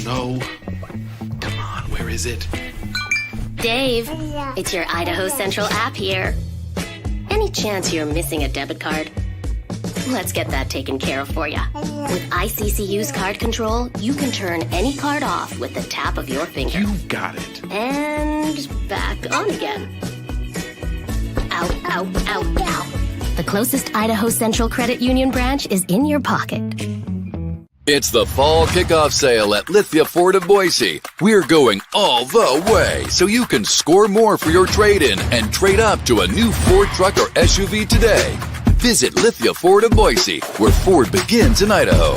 no. Come on, where is it? Dave, it's your Idaho Central app here. Any chance you're missing a debit card? Let's get that taken care of for you. With ICCU's card control, you can turn any card off with the tap of your finger. You got it. And back on again. Out, out, out, out. The closest Idaho Central Credit Union branch is in your pocket. It's the fall kickoff sale at Lithia Ford of Boise. We're going all the way so you can score more for your trade-in and trade up to a new Ford truck or SUV today. Visit Lithia Ford of Boise, where Ford begins in Idaho.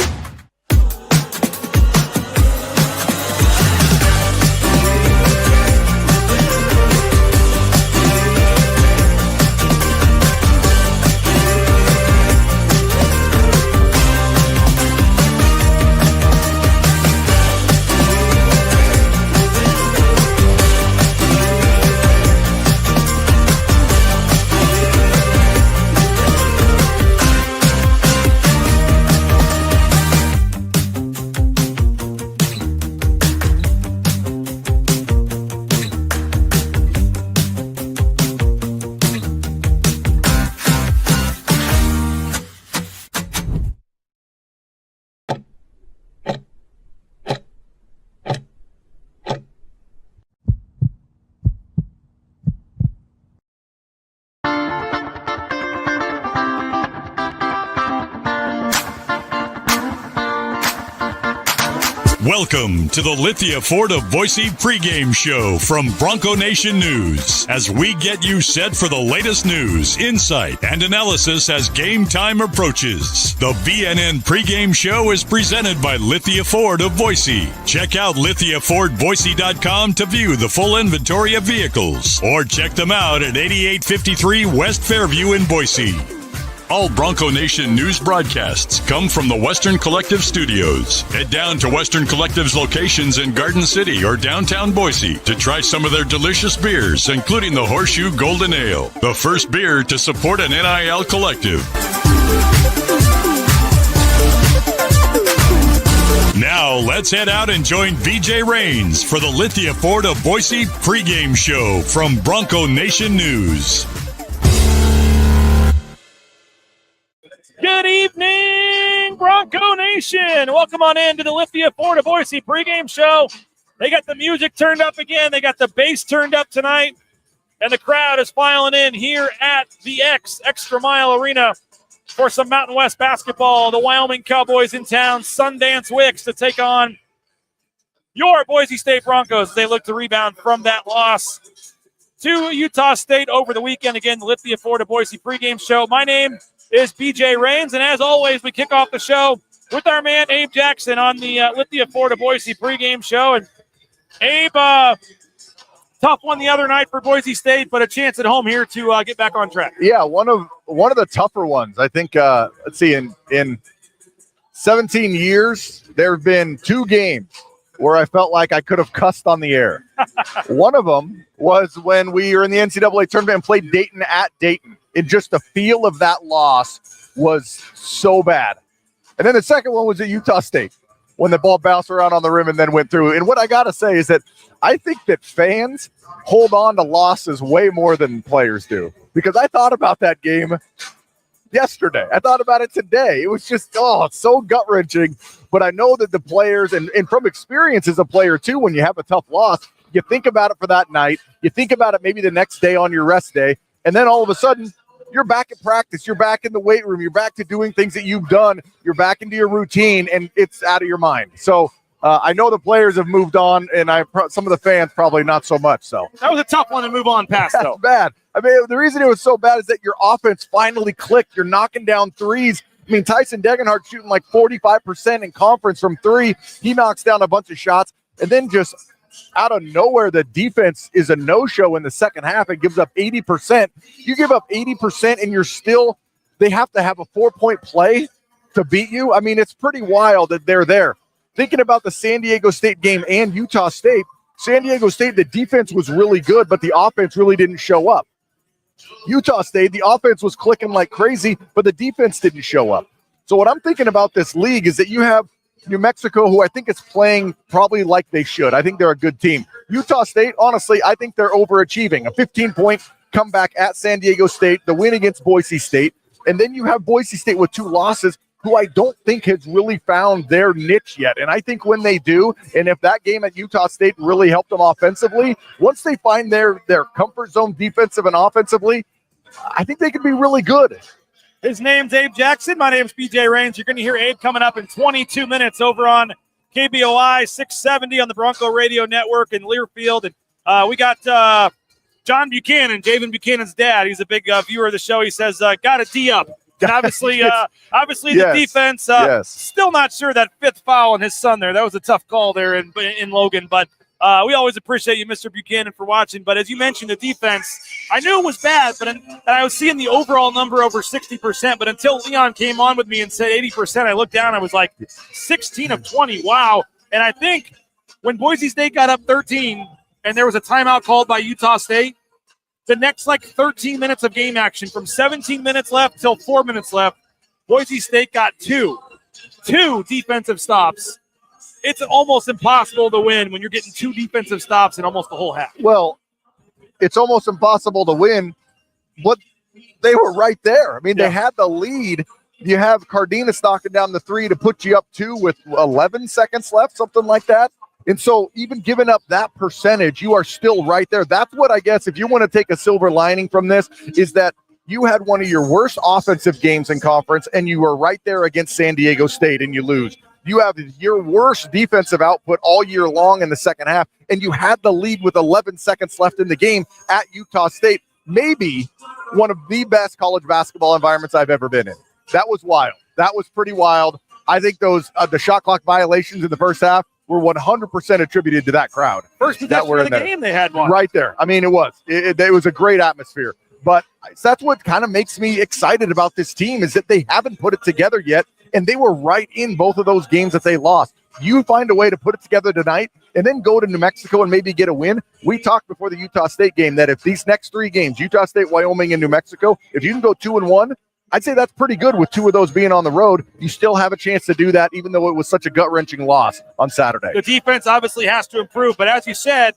Welcome to the Lithia Ford of Boise Pregame Show from Bronco Nation News, as we get you set for the latest news, insight, and analysis as game time approaches. The BNN Pregame Show is presented by Lithia Ford of Boise. Check out lithiafordboise.com to view the full inventory of vehicles, or check them out at 8853 West Fairview in Boise. All Bronco Nation news broadcasts come from the Western Collective Studios. Head down to Western Collective's locations in Garden City or downtown Boise to try some of their delicious beers, including the Horseshoe Golden Ale, the first beer to support an NIL collective. Now, let's head out and join BJ Rains for the Lithia Ford of Boise Pregame Show from Bronco Nation News. Good evening, Bronco Nation. Welcome on in to the Lithia Ford of Boise pregame show. They got the music turned up again. They got the bass turned up tonight. And the crowd is filing in here at the ExtraMile Arena for some Mountain West basketball. The Wyoming Cowboys in town, Sundance Wicks to take on your Boise State Broncos. They look to rebound from that loss to Utah State over the weekend. Again, the Lithia Ford of Boise pregame show. My name is BJ Rains, and as always, we kick off the show with our man Abe Jackson on the Lithia Ford of Boise pregame show. And Abe, tough one the other night for Boise State, but a chance at home here to get back on track. Yeah, one of the tougher ones. I think. Let's see, in 17 years, there have been 2 games where I felt like I could have cussed on the air. One of them was when we were in the NCAA tournament and played Dayton at Dayton. And just the feel of that loss was so bad. And then the second one was at Utah State when the ball bounced around on the rim and then went through. And what I got to say is that I think that fans hold on to losses way more than players do. Because I thought about that game yesterday. I thought about it today. It was just, it's so gut-wrenching. But I know that the players, and from experience as a player too, when you have a tough loss, you think about it for that night. You think about it maybe the next day on your rest day. And then all of a sudden, you're back at practice. You're back in the weight room. You're back to doing things that you've done. You're back into your routine, and it's out of your mind. So I know the players have moved on, and some of the fans probably not so much. So that was a tough one to move on past, though. Bad. I mean, the reason it was so bad is that your offense finally clicked. You're knocking down threes. I mean, Tyson Degenhardt shooting like 45% in conference from 3. He knocks down a bunch of shots, and then just out of nowhere, the defense is a no-show in the second half. It gives up 80%. You give up 80% and they have to have a 4-point play to beat you. I mean, it's pretty wild that they're there. Thinking about the San Diego State game and Utah State, San Diego State, the defense was really good, but the offense really didn't show up. Utah State, the offense was clicking like crazy, but the defense didn't show up. So what I'm thinking about this league is that you have New Mexico, who I think is playing probably like they should. I think they're a good team. Utah State, honestly, I think they're overachieving. A 15-point comeback at San Diego State, the win against Boise State, and then you have Boise State with 2 losses, who I don't think has really found their niche yet. And I think when they do, and if that game at Utah State really helped them offensively, once they find their comfort zone defensive and offensively, I think they could be really good. His name's Abe Jackson. My name's BJ Rains. You're going to hear Abe coming up in 22 minutes over on KBOI 670 on the Bronco Radio Network in Learfield. And we got John Buchanan, Javen Buchanan's dad. He's a big viewer of the show. He says, got a D up. And obviously, the defense, still not sure that 5th foul on his son there. That was a tough call there in Logan. But we always appreciate you, Mr. Buchanan, for watching. But as you mentioned, the defense, I knew it was bad, but I was seeing the overall number over 60%. But until Leon came on with me and said 80%, I looked down. I was like 16 of 20. Wow. And I think when Boise State got up 13 and there was a timeout called by Utah State, the next 13 minutes of game action, from 17 minutes left till 4 minutes left, Boise State got two defensive stops. It's almost impossible to win when you're getting 2 defensive stops in almost the whole half. Well, it's almost impossible to win, but they were right there. I mean, they had the lead. You have Cardenas knocking down the 3 to put you up 2 with 11 seconds left, something like that. And so even giving up that percentage, you are still right there. That's what I guess, if you want to take a silver lining from this, is that you had one of your worst offensive games in conference, and you were right there against San Diego State, and you lose. You have your worst defensive output all year long in the second half, and you had the lead with 11 seconds left in the game at Utah State. Maybe one of the best college basketball environments I've ever been in. That was wild. That was pretty wild. I think those the shot clock violations in the first half were 100% attributed to that crowd. First possession of the game, they had one. Right there. I mean, it was a great atmosphere. But that's what kind of makes me excited about this team, is that they haven't put it together yet, and they were right in both of those games that they lost. You find a way to put it together tonight and then go to New Mexico and maybe get a win. We talked before the Utah State game that if these next 3 games, Utah State, Wyoming, and New Mexico, if you can go 2-1, I'd say that's pretty good with 2 of those being on the road. You still have a chance to do that, even though it was such a gut-wrenching loss on Saturday. The defense obviously has to improve, but as you said,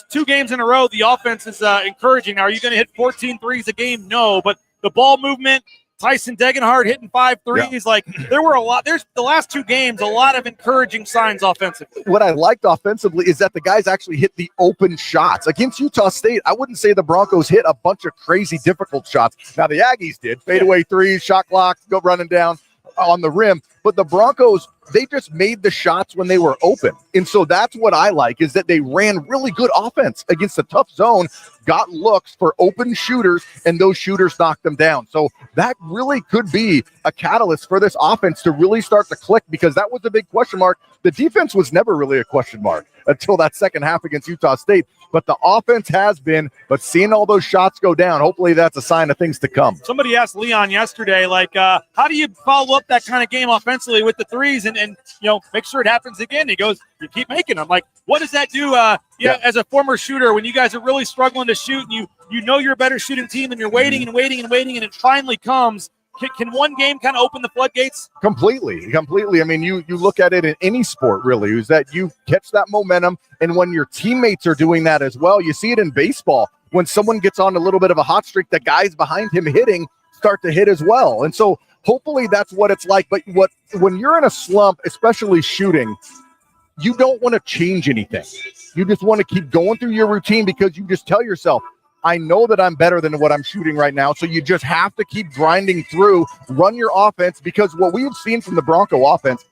2 games in a row, the offense is encouraging. Now, are you going to hit 14 threes a game? No, but the ball movement, Tyson Degenhardt hitting 5 threes. There were a lot. There's the last 2 games, a lot of encouraging signs offensively. What I liked offensively is that the guys actually hit the open shots. Against Utah State, I wouldn't say the Broncos hit a bunch of crazy difficult shots. Now, the Aggies did. Fadeaway threes, shot clock, go running down on the rim. But the Broncos, they just made the shots when they were open. And so that's what I like, is that they ran really good offense against a tough zone, got looks for open shooters, and those shooters knocked them down. So that really could be a catalyst for this offense to really start to click, because that was a big question mark. The defense was never really a question mark until that second half against Utah State. But the offense has been, but seeing all those shots go down, hopefully that's a sign of things to come. Somebody asked Leon yesterday, how do you follow up that kind of game offensively with the threes and make sure it happens again? He goes, you keep making them. Like, what does that do as a former shooter when you guys are really struggling to shoot and you know you're a better shooting team and you're waiting and waiting and waiting and it finally comes? Can one game kind of open the floodgates? Completely. I mean, you look at it in any sport, really, is that you catch that momentum, and when your teammates are doing that as well, you see it in baseball. When someone gets on a little bit of a hot streak, the guys behind him hitting start to hit as well. And so hopefully that's what it's like. But when you're in a slump, especially shooting, you don't want to change anything. You just want to keep going through your routine, because you just tell yourself, I know that I'm better than what I'm shooting right now. So you just have to keep grinding through, run your offense, because what we've seen from the Bronco offense,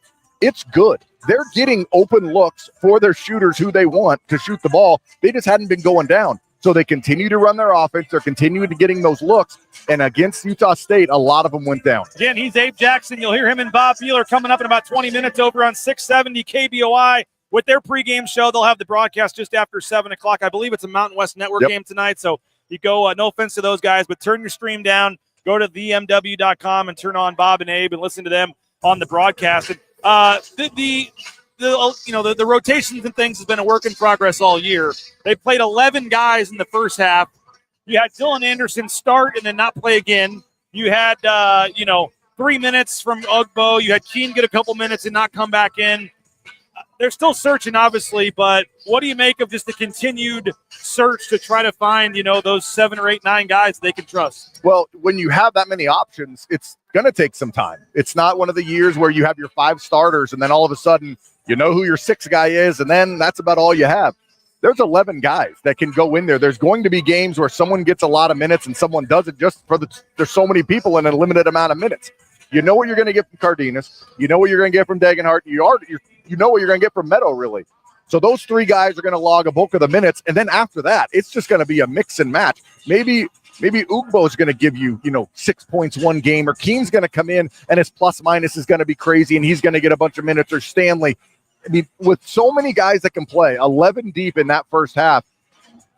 it's good. They're getting open looks for their shooters who they want to shoot the ball. They just hadn't been going down. So they continue to run their offense. They're continuing to getting those looks. And against Utah State, a lot of them went down. Again, he's Abe Jackson. You'll hear him and Bob Beeler coming up in about 20 minutes over on 670 KBOI. With their pregame show, they'll have the broadcast just after 7 o'clock. I believe it's a Mountain West Network game tonight. So you go, no offense to those guys, but turn your stream down, go to themw.com and turn on Bob and Abe and listen to them on the broadcast. And, the rotations and things has been a work in progress all year. They played 11 guys in the first half. You had Dylan Anderson start and then not play again. You had, 3 minutes from Ugbo. You had Keene get a couple minutes and not come back in. They're still searching, obviously, but what do you make of just the continued search to try to find, those 7 or 8, 9 guys they can trust? Well, when you have that many options, it's going to take some time. It's not one of the years where you have your 5 starters and then all of a sudden you know who your 6th guy is, and then that's about all you have. There's 11 guys that can go in there. There's going to be games where someone gets a lot of minutes and someone doesn't, just for there's so many people in a limited amount of minutes. You know what you're going to get from Cardenas. You know what you're going to get from Degenhart. You know what you're going to get from Meadow, really. So those 3 guys are going to log a bulk of the minutes, and then after that, it's just going to be a mix and match. Maybe Ugbo is going to give you, 6 points one game, or Keene's going to come in and his plus minus is going to be crazy and he's going to get a bunch of minutes, or Stanley. I mean, with so many guys that can play, 11 deep in that first half,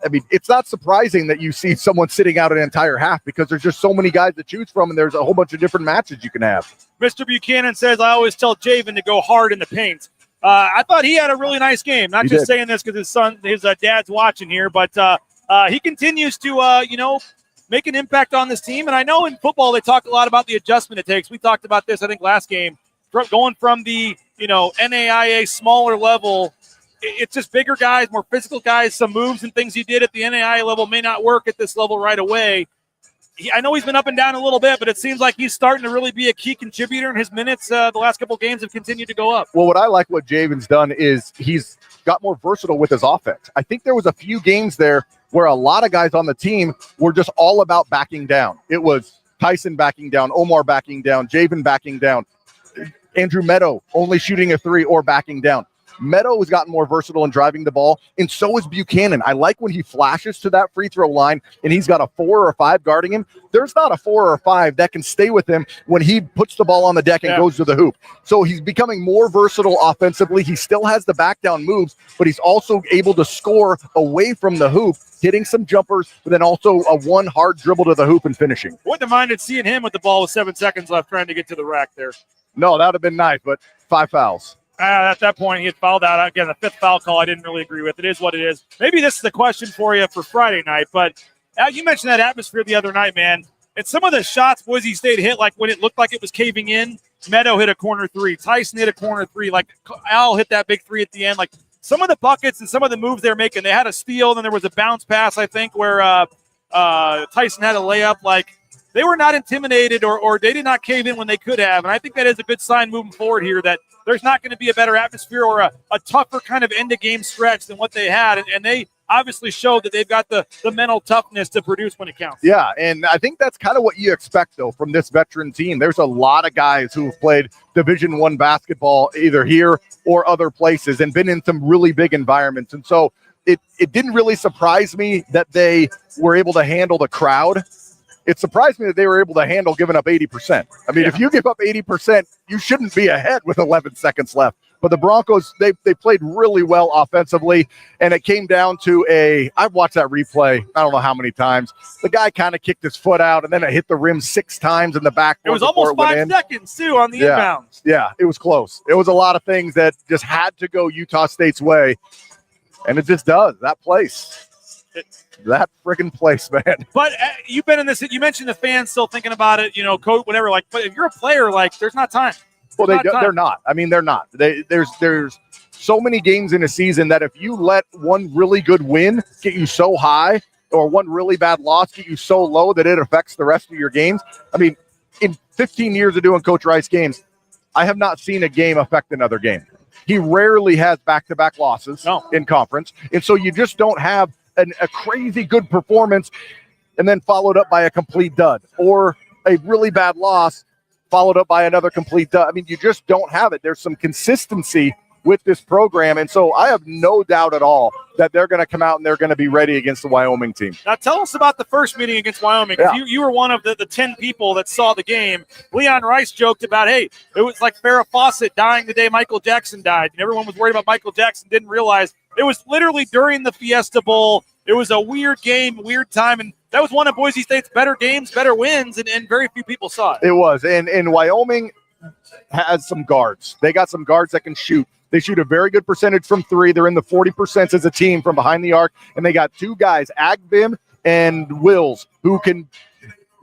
I mean, it's not surprising that you see someone sitting out an entire half because there's just so many guys to choose from, and there's a whole bunch of different matches you can have. Mr. Buchanan says, I always tell Javen to go hard in the paint. I thought he had a really nice game. Not just saying this because his dad's watching here, but he continues to, make an impact on this team. And I know in football they talk a lot about the adjustment it takes. We talked about this, I think, last game. Going from the, NAIA smaller level, it's just bigger guys, more physical guys. Some moves and things he did at the NAIA level may not work at this level right away. I know he's been up and down a little bit, but it seems like he's starting to really be a key contributor, and his minutes the last couple of games have continued to go up. Well, what I like what Javen's done is he's got more versatile with his offense. I think there was a few games there where a lot of guys on the team were just all about backing down. It was Tyson backing down, Omar backing down, Javen backing down, Andrew Meadow only shooting a 3 or backing down. Meadow has gotten more versatile in driving the ball, and so is Buchanan. I like when he flashes to that free throw line and he's got a 4 or 5 guarding him. There's not a 4 or 5 that can stay with him when he puts the ball on the deck and goes to the hoop. So he's becoming more versatile offensively. He still has the back down moves, but he's also able to score away from the hoop, hitting some jumpers, but then also a 1 hard dribble to the hoop and finishing. Wouldn't have minded seeing him with the ball with 7 seconds left trying to get to the rack there. No, that would have been nice, but 5 fouls. At that point, he had fouled out. Again, the 5th foul call I didn't really agree with. It is what it is. Maybe this is the question for you for Friday night, but you mentioned that atmosphere the other night, man. And some of the shots Boise State hit, like when it looked like it was caving in, Meadow hit a corner 3. Tyson hit a corner 3. Like Al hit that big 3 at the end. Like some of the buckets and some of the moves they're making, they had a steal, then there was a bounce pass, I think, where Tyson had a layup. Like, they were not intimidated or they did not cave in when they could have. And I think that is a good sign moving forward here that there's not going to be a better atmosphere or a tougher kind of end-of-game stretch than what they had. And they obviously showed that they've got the mental toughness to produce when it counts. Yeah, and I think that's kind of what you expect, though, from this veteran team. There's a lot of guys who have played Division I basketball either here or other places and been in some really big environments. And so it didn't really surprise me that they were able to handle the crowd. It surprised me that they were able to handle giving up 80%. I mean, if you give up 80%, you shouldn't be ahead with 11 seconds left. But the Broncos, they played really well offensively, and it came down to I've watched that replay I don't know how many times. The guy kind of kicked his foot out, and then it hit the rim 6 times in the back. It was almost 5 seconds, too, on the inbounds. Yeah, it was close. It was a lot of things that just had to go Utah State's way, and it just does. That place. That freaking place, man. But you've been in this. You mentioned the fans still thinking about it, coach, whatever. Like, but if you're a player, like, there's not time. Well, they're not. I mean, they're not. There's so many games in a season that if you let one really good win get you so high, or one really bad loss get you so low that it affects the rest of your games. I mean, in 15 years of doing Coach Rice games, I have not seen a game affect another game. He rarely has back-to-back losses in conference, and so you just don't have a crazy good performance and then followed up by a complete dud, or a really bad loss followed up by another complete dud. I mean, you just don't have it. There's some consistency with this program, and so I have no doubt at all that they're going to come out and they're going to be ready against the Wyoming team. Now, tell us about the first meeting against Wyoming. Yeah. You were one of the 10 people that saw the game. Leon Rice joked about, hey, it was like Farrah Fawcett dying the day Michael Jackson died, and everyone was worried about Michael Jackson, didn't realize it was literally during the Fiesta Bowl. It was a weird game, weird time, and that was one of Boise State's better games, better wins, and very few people saw it. It was, and Wyoming has some guards. They got some guards that can shoot. They shoot a very good percentage from 3. They're in the 40% as a team from behind the arc, and they got 2 guys, Agbim and Wills, who can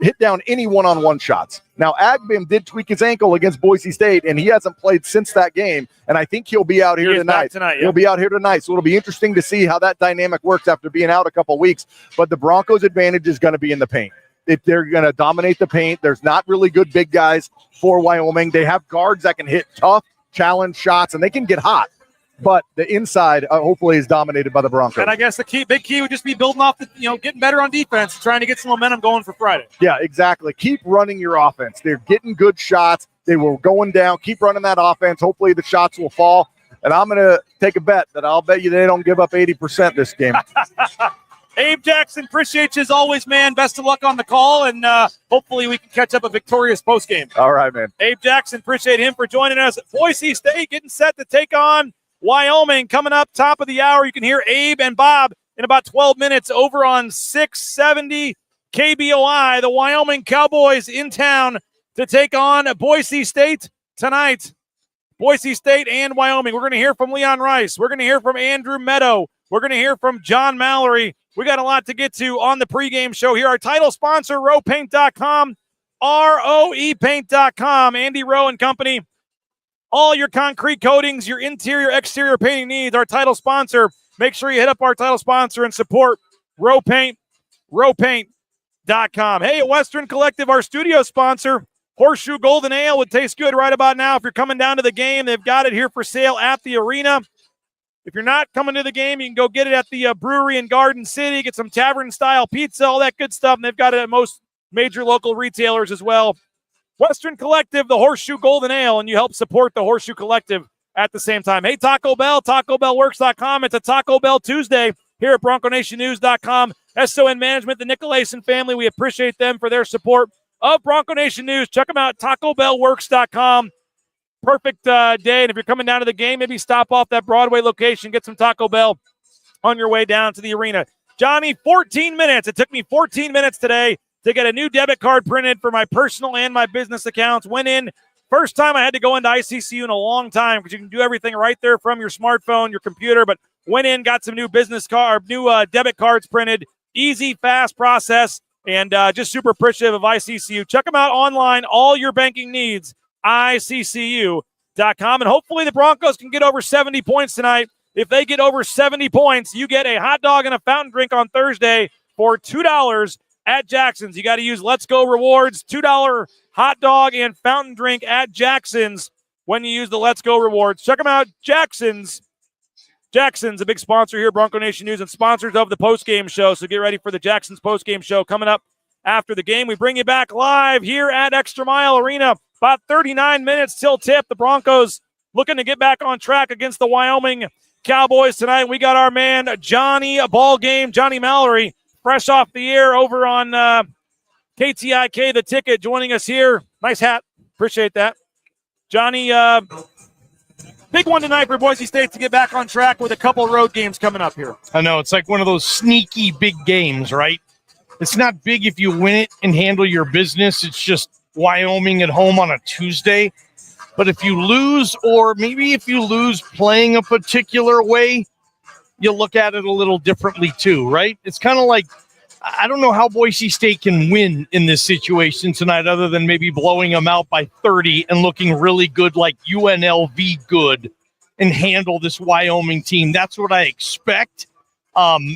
hit down any one-on-one shots. Now, Agbim did tweak his ankle against Boise State, and he hasn't played since that game, and I think he'll be out here tonight. He'll be out here tonight, so it'll be interesting to see how that dynamic works after being out a couple weeks. But the Broncos' advantage is going to be in the paint. If they're going to dominate the paint, there's not really good big guys for Wyoming. They have guards that can hit tough challenge shots, and they can get hot. But the inside, hopefully, is dominated by the Broncos. And I guess the big key would just be building off getting better on defense, trying to get some momentum going for Friday. Yeah, exactly. Keep running your offense. They're getting good shots. They were going down. Keep running that offense. Hopefully, the shots will fall. And I'm going to take a bet that I'll bet you they don't give up 80% this game. Abe Jackson, appreciate you as always, man. Best of luck on the call, and hopefully we can catch up a victorious postgame. All right, man. Abe Jackson, appreciate him for joining us. Boise State getting set to take on Wyoming. Coming up top of the hour, you can hear Abe and Bob in about 12 minutes over on 670 KBOI. The Wyoming Cowboys in town to take on Boise State tonight. Boise State and Wyoming. We're going to hear from Leon Rice. We're going to hear from Andrew Meadow. We're going to hear from John Mallory. We got a lot to get to on the pregame show here. Our title sponsor, RoePaint.com, ROEPaint.com. Andy Rowe and Company. All your concrete coatings, your interior, exterior painting needs. Our title sponsor. Make sure you hit up our title sponsor and support Roe Paint, RoePaint.com. Hey, at Western Collective, our studio sponsor, Horseshoe Golden Ale would taste good right about now. If you're coming down to the game, they've got it here for sale at the arena. If you're not coming to the game, you can go get it at the brewery in Garden City, get some tavern-style pizza, all that good stuff, and they've got it at most major local retailers as well. Western Collective, the Horseshoe Golden Ale, and you help support the Horseshoe Collective at the same time. Hey, Taco Bell, TacoBellWorks.com. It's a Taco Bell Tuesday here at BroncoNationNews.com. SON Management, the Nicolason family, we appreciate them for their support of Bronco Nation News. Check them out, TacoBellWorks.com. Perfect day, and if you're coming down to the game, maybe stop off that Broadway location, get some Taco Bell on your way down to the arena. Johnny, 14 minutes. It took me 14 minutes today to get a new debit card printed for my personal and my business accounts. Went in. First time I had to go into ICCU in a long time because you can do everything right there from your smartphone, your computer, but went in, got some new debit cards printed. Easy, fast process, and just super appreciative of ICCU. Check them out online, all your banking needs. ICCU.com. And hopefully the Broncos can get over 70 points tonight. If they get over 70 points, you get a hot dog and a fountain drink on Thursday for $2 at Jackson's. You got to use Let's Go Rewards, $2 hot dog and fountain drink at Jackson's when you use the Let's Go Rewards. Check them out, Jackson's. Jackson's, a big sponsor here, Bronco Nation News, and sponsors of the postgame show. So get ready for the Jackson's postgame show coming up after the game. We bring you back live here at ExtraMile Arena. About 39 minutes till tip. The Broncos looking to get back on track against the Wyoming Cowboys tonight. We got our man, Johnny Mallory, fresh off the air over on KTIK, The Ticket, joining us here. Nice hat. Appreciate that. Johnny, big one tonight for Boise State to get back on track with a couple road games coming up here. I know. It's like one of those sneaky big games, right? It's not big if you win it and handle your business. It's just Wyoming at home on a Tuesday. But if you lose, or maybe if you lose playing a particular way, you look at it a little differently too, right? It's kind of like, I don't know how Boise State can win in this situation tonight other than maybe blowing them out by 30 and looking really good, like UNLV good, and handle this Wyoming team. That's what I expect.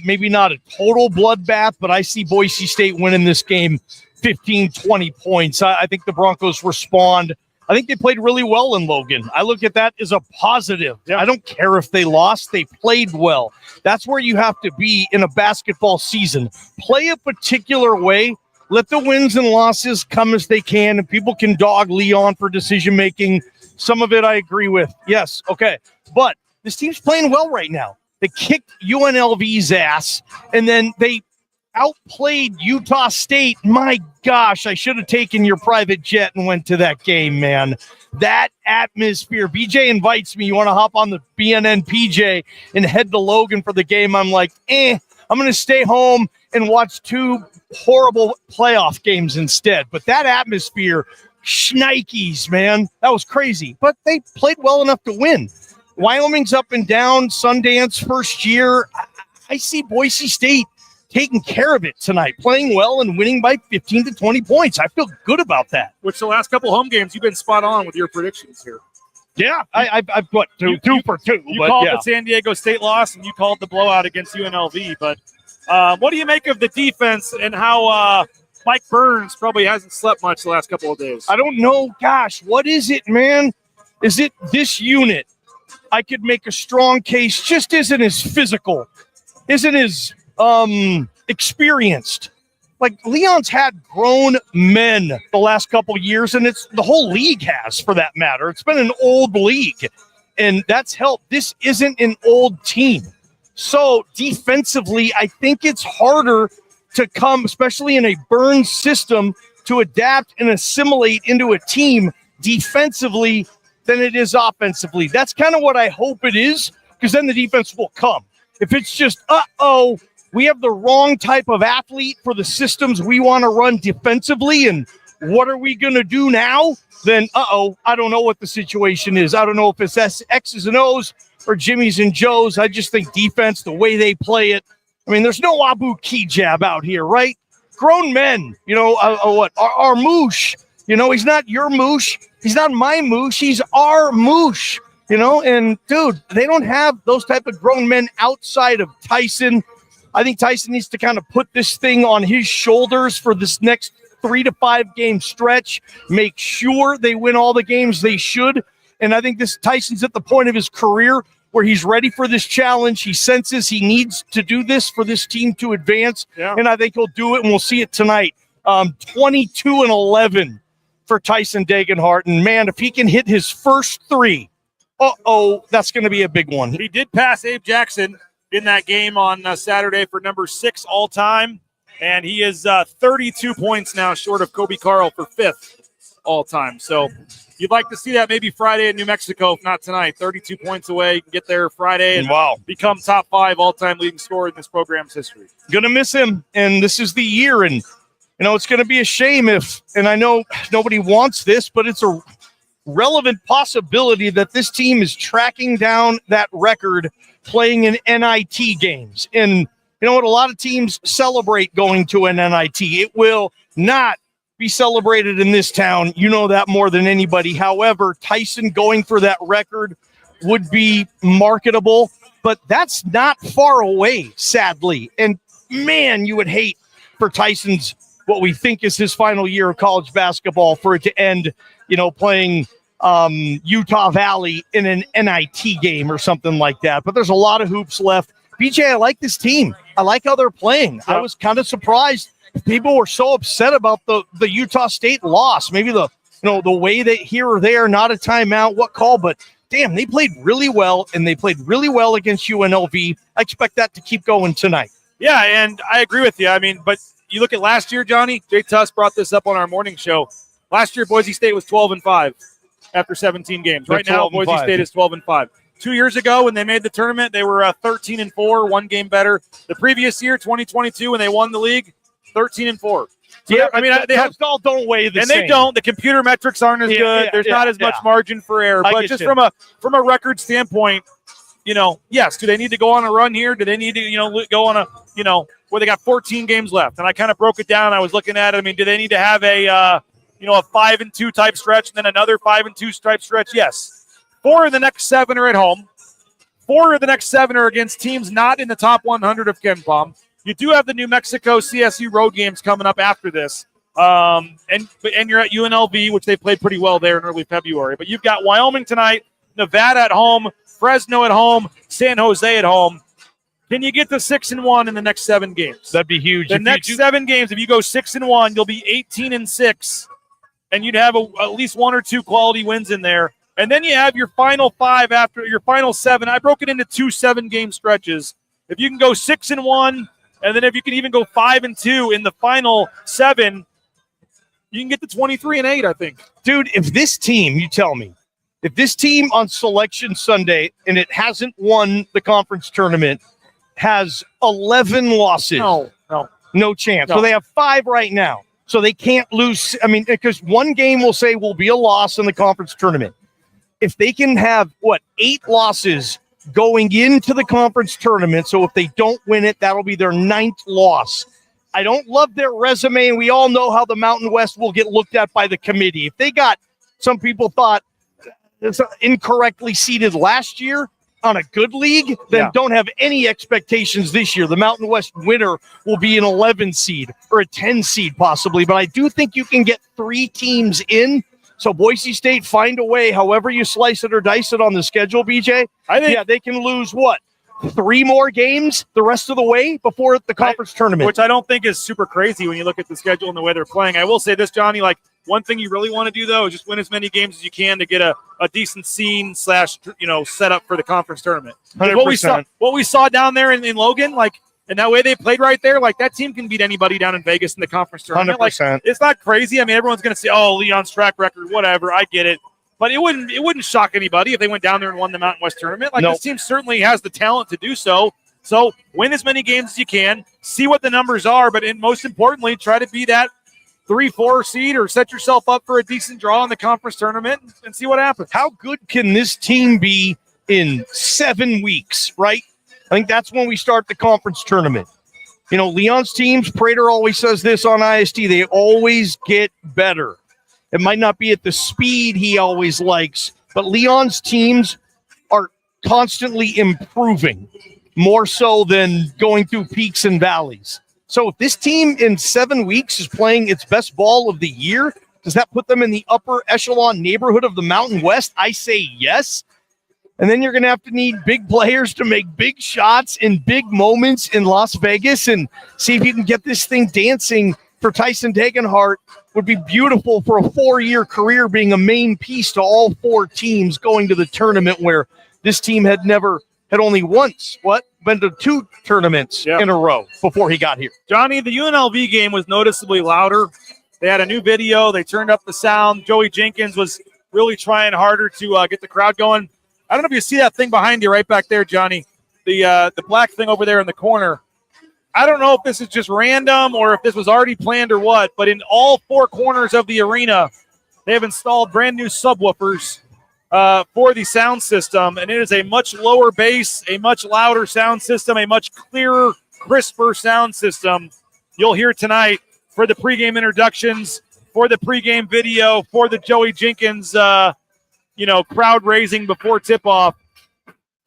Maybe not a total bloodbath, but I see Boise State winning this game 15, 20 points. I think the Broncos respond. I think they played really well in Logan. I look at that as a positive. Yeah. I don't care if they lost. They played well. That's where you have to be in a basketball season. Play a particular way. Let the wins and losses come as they can, and people can dog Leon for decision-making. Some of it I agree with. Yes, okay. But this team's playing well right now. They kicked UNLV's ass, and then they outplayed Utah State. My gosh, I should have taken your private jet and went to that game, man. That atmosphere. BJ invites me. You want to hop on the BNN PJ and head to Logan for the game? I'm like, I'm going to stay home and watch two horrible playoff games instead. But that atmosphere, shnikes, man. That was crazy. But they played well enough to win. Wyoming's up and down. Sundance first year. I see Boise State taking care of it tonight, playing well and winning by 15 to 20 points. I feel good about that. Which the last couple home games, you've been spot on with your predictions here. Yeah, I've got two for two. You called the San Diego State loss, and you called the blowout against UNLV. But what do you make of the defense and how Mike Burns probably hasn't slept much the last couple of days? I don't know. Gosh, what is it, man? Is it this unit? I could make a strong case just isn't as physical, isn't as experienced. Like Leon's had grown men the last couple of years, and it's the whole league has, for that matter. It's been an old league, and that's helped. This isn't an old team. So defensively, I think it's harder to come, especially in a Burns system, to adapt and assimilate into a team defensively than it is offensively. That's kind of what I hope it is, because then the defense will come. If it's just, we have the wrong type of athlete for the systems we want to run defensively, and what are we going to do now? Then, I don't know what the situation is. I don't know if it's X's and O's or Jimmy's and Joe's. I just think defense, the way they play it. I mean, there's no Abu Kijab out here, right? Grown men, our moosh. He's not your moosh. He's not my moosh. He's our moosh, And, dude, they don't have those type of grown men outside of Tyson. I think Tyson needs to kind of put this thing on his shoulders for this next 3 to 5 game stretch. Make sure they win all the games they should. And I think Tyson's at the point of his career where he's ready for this challenge. He senses he needs to do this for this team to advance. Yeah. And I think he'll do it, and we'll see it tonight. 22-11 for Tyson Degenhart. And, man, if he can hit his first 3, that's going to be a big one. He did pass Abe Jackson in that game on Saturday for number 6 all-time, and he is 32 points now short of Kobe Carl for 5th all-time. So you'd like to see that maybe Friday in New Mexico, if not tonight. 32 points away. You can get there Friday and become top 5 all-time leading scorer in this program's history. Going to miss him, and this is the year, and, it's going to be a shame if, and I know nobody wants this, but it's a relevant possibility that this team is tracking down that record playing in NIT games. And you know what? A lot of teams celebrate going to an NIT. It will not be celebrated in this town. You know that more than anybody. However, Tyson going for that record would be marketable, but that's not far away, sadly. And man, you would hate for Tyson's, what we think is his final year of college basketball, for it to end, playing Utah Valley in an NIT game or something like that. But there's a lot of hoops left. BJ, I like this team. I like how they're playing. Yep. I was kind of surprised people were so upset about the Utah State loss. Maybe the way that here or there, not a timeout, what call, but damn, they played really well, and they played really well against UNLV. I expect that to keep going tonight. Yeah, and I agree with you. I mean, but you look at last year, Johnny, Jay Tuss brought this up on our morning show. Last year, Boise State was 12-5. After 17 games. Right now, Boise State is 12-5. 2 years ago, when they made the tournament, they were 13-4, 1 game better. The previous year, 2022, when they won the league, 13-4. So yeah, I mean, they all don't weigh the same. And they don't. The computer metrics aren't as good. There's not as much margin for error. But just from a record standpoint, yes, do they need to go on a run here? Do they need to, go on a, where they got 14 games left? And I kind of broke it down. I was looking at it. I mean, do they need to have a 5-2 type stretch and then another 5-2 type stretch? Yes. 4 of the next 7 are at home. 4 of the next 7 are against teams not in the top 100 of KenPom. You do have the New Mexico CSU road games coming up after this. And you're at UNLV, which they played pretty well there in early February. But you've got Wyoming tonight, Nevada at home, Fresno at home, San Jose at home. Can you get to 6-1 in the next 7 games? That'd be huge. The next 7 games, if you go 6-1, you'll be 18-6. And you'd have at least 1 or 2 quality wins in there. And then you have your final 5 after your final 7. I broke it into 2 7-game stretches. If you can go 6-1, and then if you can even go 5-2 in the final 7, you can get to 23-8, I think. Dude, if this team, you tell me, if this team on Selection Sunday, and it hasn't won the conference tournament, has 11 losses. No chance. No. So they have 5 right now. So they can't lose. I mean, because one game will say will be a loss in the conference tournament. If they can have, 8 losses going into the conference tournament. So if they don't win it, that'll be their 9th loss. I don't love their resume, and we all know how the Mountain West will get looked at by the committee. If they got, some people thought, it's incorrectly seeded last year on a good league, then don't have any expectations this year. The Mountain West winner will be an 11 seed or a 10 seed possibly, but I do think you can get 3 teams in. So Boise State, find a way, however you slice it or dice it on the schedule, BJ. I think they can lose 3 more games the rest of the way before the conference tournament. Which I don't think is super crazy when you look at the schedule and the way they're playing. I will say this, Johnny, one thing you really want to do, though, is just win as many games as you can to get a decent scene / set up for the conference tournament. 100%. What we saw down there in Logan, and that way they played right there, that team can beat anybody down in Vegas in the conference tournament. 100%. It's not crazy. I mean, everyone's going to say, oh, Leon's track record, whatever. I get it. But it wouldn't shock anybody if they went down there and won the Mountain West tournament. This team certainly has the talent to do so. So win as many games as you can, see what the numbers are, but most importantly, try to be that 3-4 seed or set yourself up for a decent draw in the conference tournament and see what happens. How good can this team be in 7 weeks, right? I think that's when we start the conference tournament. Leon's teams, Prater always says this on IST, they always get better. It might not be at the speed he always likes, but Leon's teams are constantly improving, more so than going through peaks and valleys. So if this team in 7 weeks is playing its best ball of the year, does that put them in the upper echelon neighborhood of the Mountain West? I say yes. And then you're going to have to need big players to make big shots in big moments in Las Vegas and see if you can get this thing dancing for Tyson Degenhart. Would be beautiful for a 4-year career being a main piece to all 4 teams going to the tournament where this team had only once, been to 2 tournaments in a row before he got here. Johnny, the UNLV game was noticeably louder. They had a new video. They turned up the sound. Joey Jenkins was really trying harder to get the crowd going. I don't know if you see that thing behind you right back there, Johnny, the black thing over there in the corner. I don't know if this is just random or if this was already planned or what, but in all 4 corners of the arena, they have installed brand new subwoofers for the sound system, and it is a much lower bass, a much louder sound system, a much clearer, crisper sound system you'll hear tonight for the pregame introductions, for the pregame video, for the Joey Jenkins, crowd raising before tip-off.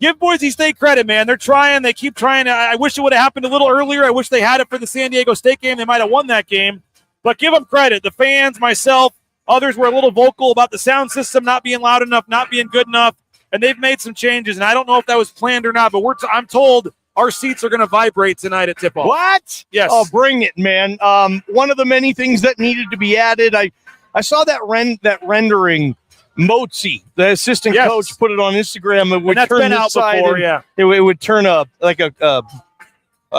Give Boise State credit, man. They're trying. They keep trying. I wish it would have happened a little earlier. I wish they had it for the San Diego State game. They might have won that game. But give them credit. The fans, myself, others were a little vocal about the sound system not being loud enough, not being good enough, and they've made some changes. And I don't know if that was planned or not, but I'm told our seats are going to vibrate tonight at tip-off. What? Yes. Oh, bring it, man. One of the many things that needed to be added, I saw that rendering. Motzi, the assistant coach, put it on Instagram. It would turn this side. Before, it would turn a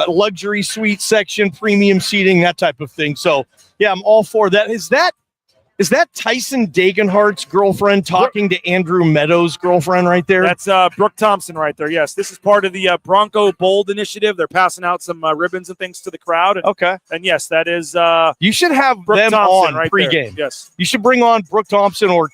luxury suite section, premium seating, that type of thing. So, I'm all for that. Is that Tyson Degenhart's girlfriend talking to Andrew Meadows' girlfriend right there? That's Brooke Thompson right there. Yes, this is part of the Bronco Bold initiative. They're passing out some ribbons and things to the crowd. Okay. And yes, that is. You should have Brooke them Thompson on right pregame. There. Yes. You should bring on Brooke Thompson or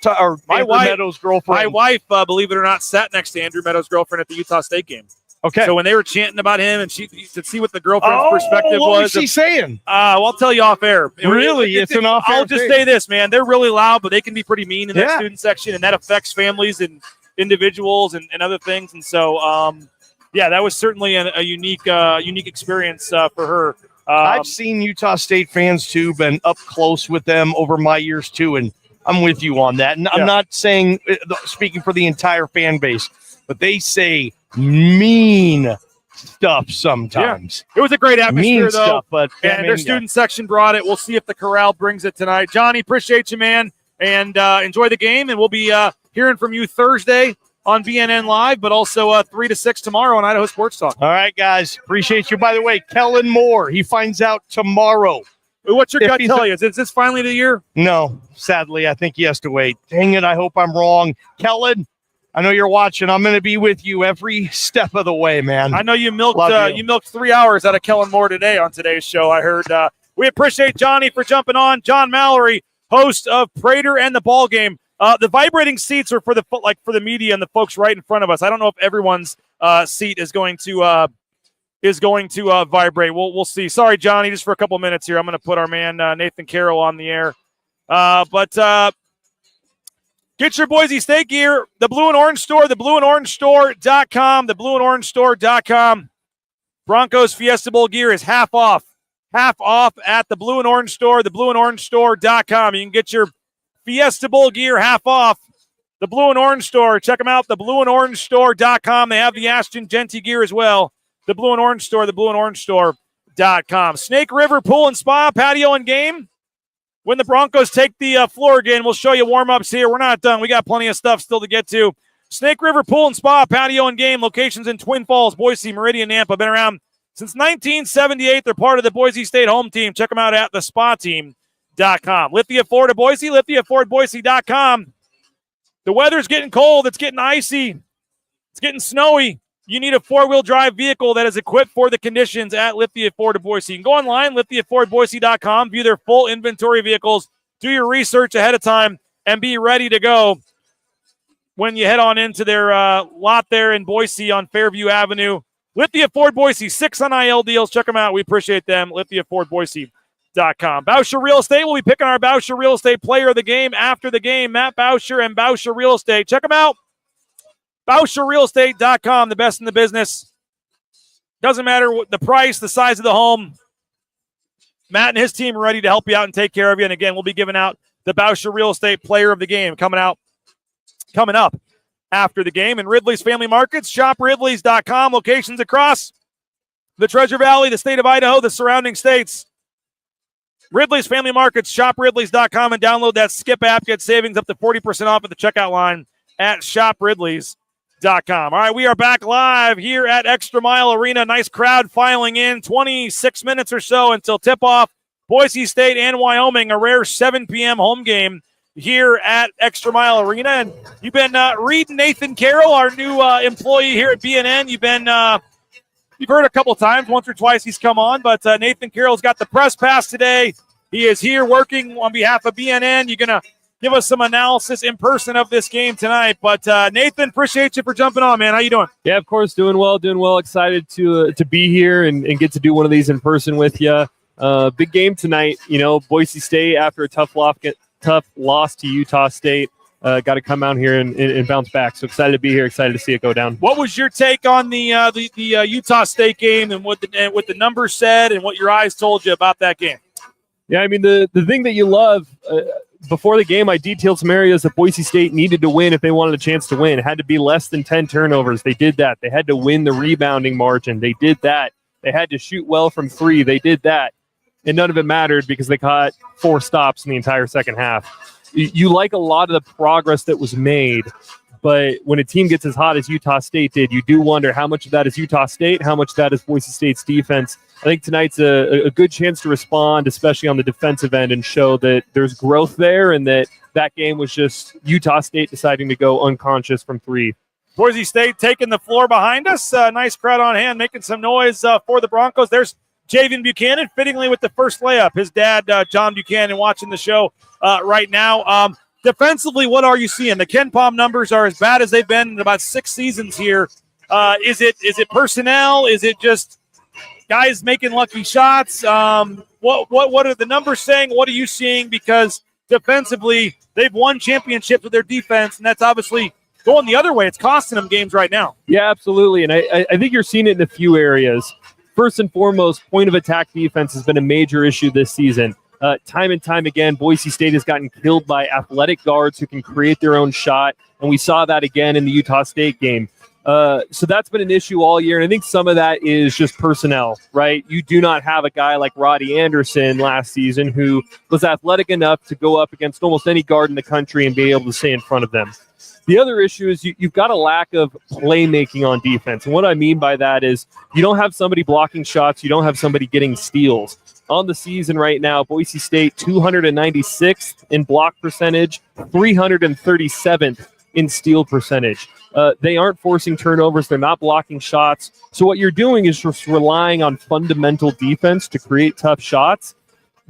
my Andrew Meadows' girlfriend. My wife, believe it or not, sat next to Andrew Meadows' girlfriend at the Utah State game. Okay. So when they were chanting about him and she to see what the girlfriend's perspective what was. What was she saying? Well, I'll tell you off air. It's an off air. I'll just say this, man. They're really loud, but they can be pretty mean in that student section, and that affects families and individuals and other things. And so, that was certainly a unique experience for her. I've seen Utah State fans, too, been up close with them over my years, too, and I'm with you on that. And I'm not saying, speaking for the entire fan base, but they say mean stuff sometimes. It was a great atmosphere, though. Stuff, but their student section brought it. We'll see if the corral brings it tonight. Johnny, appreciate you, man, and enjoy the game. And we'll be hearing from you Thursday on BNN Live, but also 3 to 6 tomorrow on Idaho Sports Talk. All right, guys. Appreciate you. By the way, Kellen Moore, he finds out tomorrow. What's your gut tell you? Is this finally the year? No, sadly, I think he has to wait. Dang it, I hope I'm wrong. Kellen, I know you're watching. I'm going to be with you every step of the way, man. I know you milked 3 hours out of Kellen Moore today on today's show. I heard. We appreciate Johnny for jumping on. John Mallory, host of Prater and the Ball Game. The vibrating seats are for the media and the folks right in front of us. I don't know if everyone's seat is going to vibrate. We'll see. Sorry, Johnny, just for a couple minutes here. I'm going to put our man Nathan Carroll on the air. But get your Boise State gear. The Blue and Orange Store, theblueandorangestore.com, theblueandorangestore.com. Broncos Fiesta Bowl gear is half off. Half off at the Blue and Orange Store, theblueandorangestore.com. You can get your Fiesta Bowl gear half off. The Blue and Orange Store. Check them out, theblueandorangestore.com. They have the Ashton Genty gear as well. The Blue and Orange Store, theblueandorangestore.com. Snake River Pool and Spa, patio and game. When the Broncos take the floor again, we'll show you warm-ups here. We're not done. We got plenty of stuff still to get to. Snake River Pool and Spa, patio and game. Locations in Twin Falls, Boise, Meridian, Nampa. Been around since 1978. They're part of the Boise State home team. Check them out at thespateam.com. Lithia Ford of Boise, lithiafordboise.com. The weather's getting cold. It's getting icy. It's getting snowy. You need a four-wheel drive vehicle that is equipped for the conditions at Lithia Ford of Boise. You can go online, lithiafordboise.com, view their full inventory of vehicles, do your research ahead of time, and be ready to go when you head on into their lot there in Boise on Fairview Avenue. Lithia Ford Boise, 6 on IL deals. Check them out. We appreciate them. LithiaFordBoise.com. Boucher Real Estate. We'll be picking our Boucher Real Estate player of the game after the game. Matt Boucher and Boucher Real Estate. Check them out. BoucherRealEstate.com, the best in the business. Doesn't matter what the price, the size of the home. Matt and his team are ready to help you out and take care of you. And again, we'll be giving out the Boucher Real Estate player of the game coming up after the game. And Ridley's Family Markets, shopridleys.com, locations across the Treasure Valley, the state of Idaho, the surrounding states. Ridley's Family Markets, shopridleys.com, and download that Skip app. Get savings up to 40% off at the checkout line at shopridleys.com. All right, we are back live here at ExtraMile Arena. Nice crowd filing in. 26 minutes or so until tip-off. Boise State and Wyoming, a rare 7 p.m. home game here at ExtraMile Arena. And you've been reading Nathan Carroll, our new employee here at BNN. You've heard a couple times, once or twice he's come on, but Nathan Carroll's got the press pass today. He is here working on behalf of BNN. You're going to give us some analysis in person of this game tonight. But, Nathan, appreciate you for jumping on, man. How you doing? Yeah, of course, doing well. Excited to be here and get to do one of these in person with you. Big game tonight. You know, Boise State, after a tough loss to Utah State, got to come out here and bounce back. So excited to be here, excited to see it go down. What was your take on the Utah State game and what the numbers said and what your eyes told you about that game? Yeah, I mean, the thing that you love before the game, I detailed some areas that Boise State needed to win if they wanted a chance to win. It had to be less than 10 turnovers. They did that. They had to win the rebounding margin. They did that. They had to shoot well from three. They did that. And none of it mattered because they caught 4 stops in the entire second half. You like a lot of the progress that was made, but when a team gets as hot as Utah State did, you do wonder how much of that is Utah State, how much of that is Boise State's defense. I think tonight's a good chance to respond, especially on the defensive end, and show that there's growth there and that game was just Utah State deciding to go unconscious from 3. Boise State taking the floor behind us. Nice crowd on hand, making some noise for the Broncos. There's Javian Buchanan, fittingly with the first layup. His dad, John Buchanan, watching the show right now. Defensively, what are you seeing? The Ken Palm numbers are as bad as they've been in about 6 seasons here. Is it personnel? Is it just guys making lucky shots? What are the numbers saying? What are you seeing? Because defensively, they've won championships with their defense, and that's obviously going the other way. It's costing them games right now. Yeah, absolutely. And I think you're seeing it in a few areas. First and foremost, point of attack defense has been a major issue this season. Time and time again, Boise State has gotten killed by athletic guards who can create their own shot, and we saw that again in the Utah State game. So that's been an issue all year, and I think some of that is just personnel, right? You do not have a guy like Roddy Anderson last season who was athletic enough to go up against almost any guard in the country and be able to stay in front of them. The other issue is you've got a lack of playmaking on defense. And what I mean by that is you don't have somebody blocking shots. You don't have somebody getting steals. On the season right now, Boise State 296th in block percentage, 337th in steal percentage. They aren't forcing turnovers. They're not blocking shots. So what you're doing is just relying on fundamental defense to create tough shots.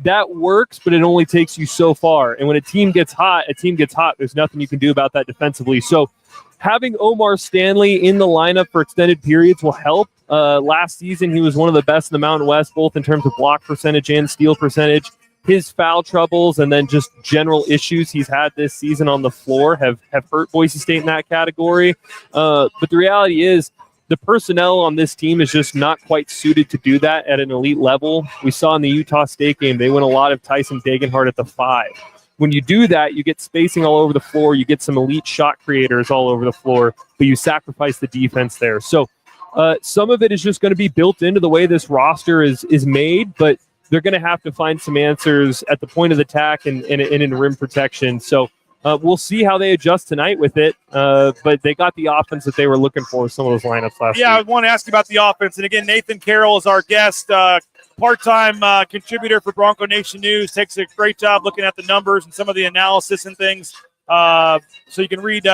that works, but it only takes you so far. And when a team gets hot, There's nothing you can do about that defensively. So having Omar Stanley in the lineup for extended periods will help. Last season, he was one of the best in the Mountain West, both in terms of block percentage and steal percentage. His foul troubles and then just general issues he's had this season on the floor have hurt Boise State in that category. But the reality is the personnel on this team is just not quite suited to do that at an elite level. We saw in the Utah State game, they went a lot of Tyson Dagenhart at the 5. When you do that, you get spacing all over the floor. You get some elite shot creators all over the floor, but you sacrifice the defense there. So some of it is just going to be built into the way this roster is made, but they're going to have to find some answers at the point of attack and in rim protection. So we'll see how they adjust tonight with it, but they got the offense that they were looking for in some of those lineups last week. I want to ask you about the offense. And again, Nathan Carroll is our guest, part-time contributor for Bronco Nation News, takes a great job looking at the numbers and some of the analysis and things. So you can read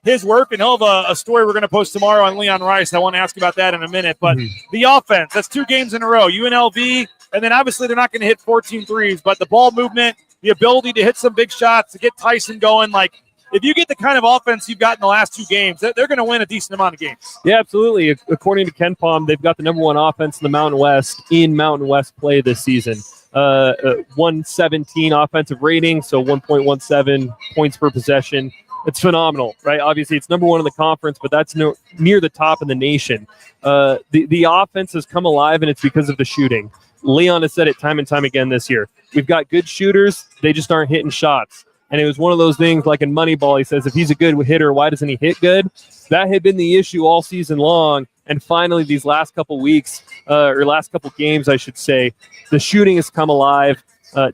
his work, and he'll have a story we're going to post tomorrow on Leon Rice. I want to ask you about that in a minute. But the offense, that's 2 games in a row, UNLV, and then obviously they're not going to hit 14 threes, but the ball movement, the ability to hit some big shots, to get Tyson going, like if you get the kind of offense you've got in the last 2 games, they're going to win a decent amount of games. Yeah, absolutely. According to Ken Palm, they've got the number 1 offense in the Mountain West in Mountain West play this season. 117 offensive rating, so 1.17 points per possession. It's phenomenal, right? Obviously, it's number 1 in the conference, but that's near the top in the nation. The offense has come alive, and it's because of the shooting. Leon has said it time and time again this year. We've got good shooters. They just aren't hitting shots. And it was one of those things like in Moneyball, he says, if he's a good hitter, why doesn't he hit good? That had been the issue all season long. And finally, these last couple weeks, or last couple games, I should say, the shooting has come alive.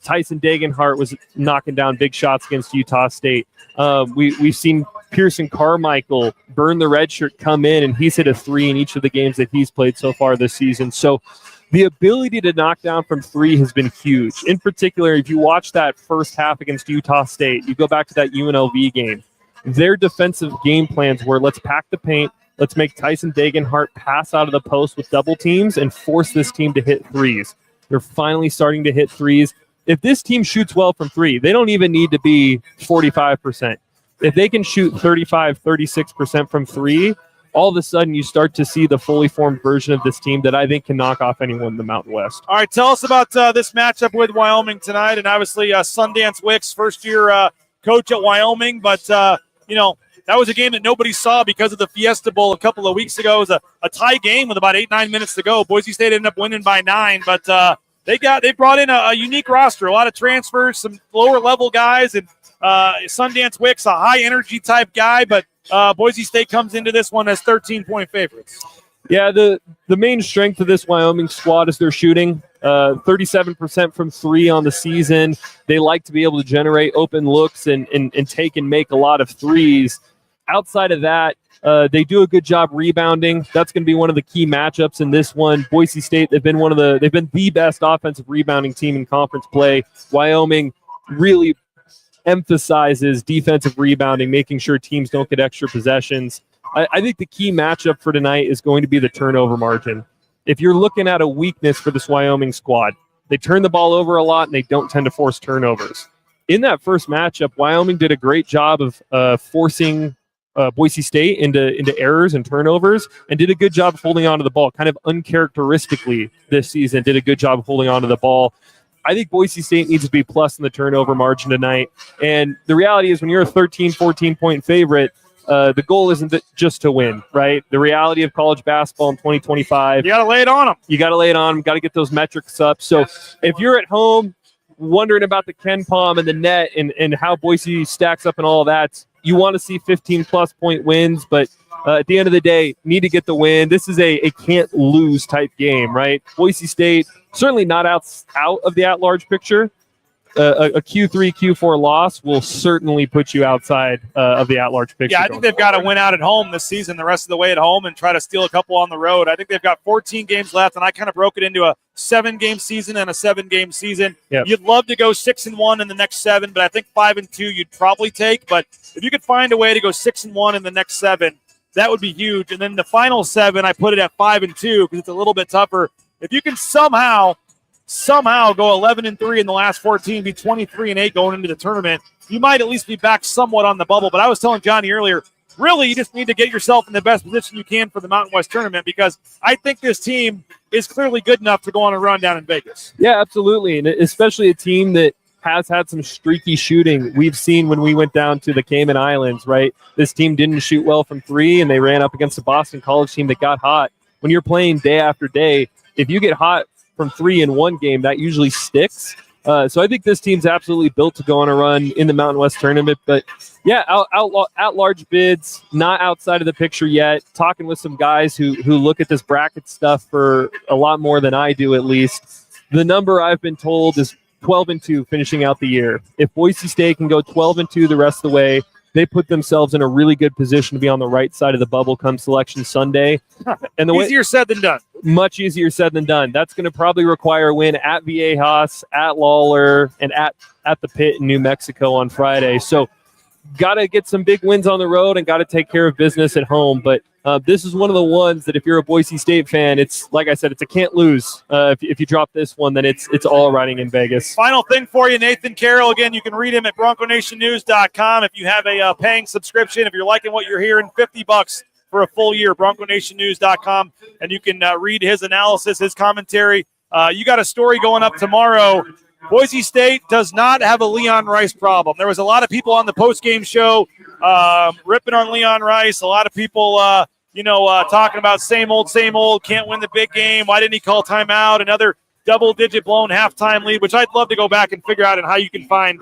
Tyson Dagenhart was knocking down big shots against Utah State. We've seen Pearson Carmichael burn the red shirt, come in, and he's hit a 3 in each of the games that he's played so far this season. So the ability to knock down from 3 has been huge. In particular, if you watch that first half against Utah State, you go back to that UNLV game, their defensive game plans were let's pack the paint, let's make Tyson Dagenhart pass out of the post with double teams and force this team to hit threes. They're finally starting to hit threes. If this team shoots well from 3, they don't even need to be 45%. If they can shoot 35, 36% from 3, all of a sudden you start to see the fully formed version of this team that I think can knock off anyone in the Mountain West. All right, tell us about this matchup with Wyoming tonight, and obviously Sundance Wicks, first-year coach at Wyoming, but, that was a game that nobody saw because of the Fiesta Bowl a couple of weeks ago. It was a tie game with about 8-9 minutes to go. Boise State ended up winning by 9, but they brought in a unique roster, a lot of transfers, some lower-level guys, and Sundance Wicks, a high-energy type guy, but Boise State comes into this one as 13-point favorites. Yeah, the main strength of this Wyoming squad is their shooting. 37% from 3 on the season. They like to be able to generate open looks and take and make a lot of threes. Outside of that, they do a good job rebounding. That's going to be one of the key matchups in this one. Boise State, they've been the best offensive rebounding team in conference play. Wyoming really emphasizes defensive rebounding, making sure teams don't get extra possessions. I think the key matchup for tonight is going to be the turnover margin. If you're looking at a weakness for this Wyoming squad, they turn the ball over a lot and they don't tend to force turnovers. In that first matchup, Wyoming did a great job of forcing Boise State into errors and turnovers, and did a good job of holding onto the ball, kind of uncharacteristically this season, did a good job of holding onto the ball. I think Boise State needs to be plus in the turnover margin tonight. And the reality is when you're a 13, 14-point favorite, the goal isn't just to win, right? The reality of college basketball in 2025. You got to lay it on them. You got to lay it on them. Got to get those metrics up. So if you're at home wondering about the Ken Palm and the net and how Boise stacks up and all of that, you want to see 15-plus point wins, but at the end of the day, need to get the win. This is a can't-lose type game, right? Boise State, certainly not out of the at-large picture. A Q3, Q4 loss will certainly put you outside of the at-large picture. Yeah, I think they've got to win out at home this season, the rest of the way at home, and try to steal a couple on the road. I think they've got 14 games left, and I kind of broke it into a 7-game season and a 7-game season. Yep. You'd love to go 6-1 in the next 7, but I think 5-2 you'd probably take. But if you could find a way to go 6-1 in the next 7, that would be huge. And then the final 7, I put it at 5-2 because it's a little bit tougher. If you can somehow somehow go 11-3 in the last 14, be 23-8 going into the tournament, you might at least be back somewhat on the bubble. But I was telling Johnny earlier, really, you just need to get yourself in the best position you can for the Mountain West tournament, because I think this team is clearly good enough to go on a run down in Vegas. Yeah, absolutely. And especially a team that has had some streaky shooting. We've seen when we went down to the Cayman Islands, right? This team didn't shoot well from three, and they ran up against the Boston College team that got hot. When you're playing day after day, if you get hot from three in one game, that usually sticks. So I think this team's absolutely built to go on a run in the Mountain West tournament. But, yeah, at-large bids, not outside of the picture yet. Talking with some guys who look at this bracket stuff for a lot more than I do, at least. The number I've been told is 12-2 finishing out the year. If Boise State can go 12-2 the rest of the way, they put themselves in a really good position to be on the right side of the bubble come Selection Sunday. And Easier said than done. Much easier said than done. That's going to probably require a win at Viejas, at Lawler, and at the Pit in New Mexico on Friday. So got to get some big wins on the road and got to take care of business at home. But this is one of the ones that if you're a Boise State fan, it's like I said, it's a can't lose. If you drop this one, then it's all riding in Vegas. Final thing for you, Nathan Carroll. Again, you can read him at BroncoNationNews.com. If you have a paying subscription, if you're liking what you're hearing, $50 for a full year, BroncoNationNews.com, and you can read his analysis, his commentary. You got a story going up tomorrow. Boise State does not have a Leon Rice problem. There was a lot of people on the postgame show ripping on Leon Rice. A lot of people, talking about same old, can't win the big game. Why didn't he call timeout? Another double-digit blown halftime lead, which I'd love to go back and figure out and how you can find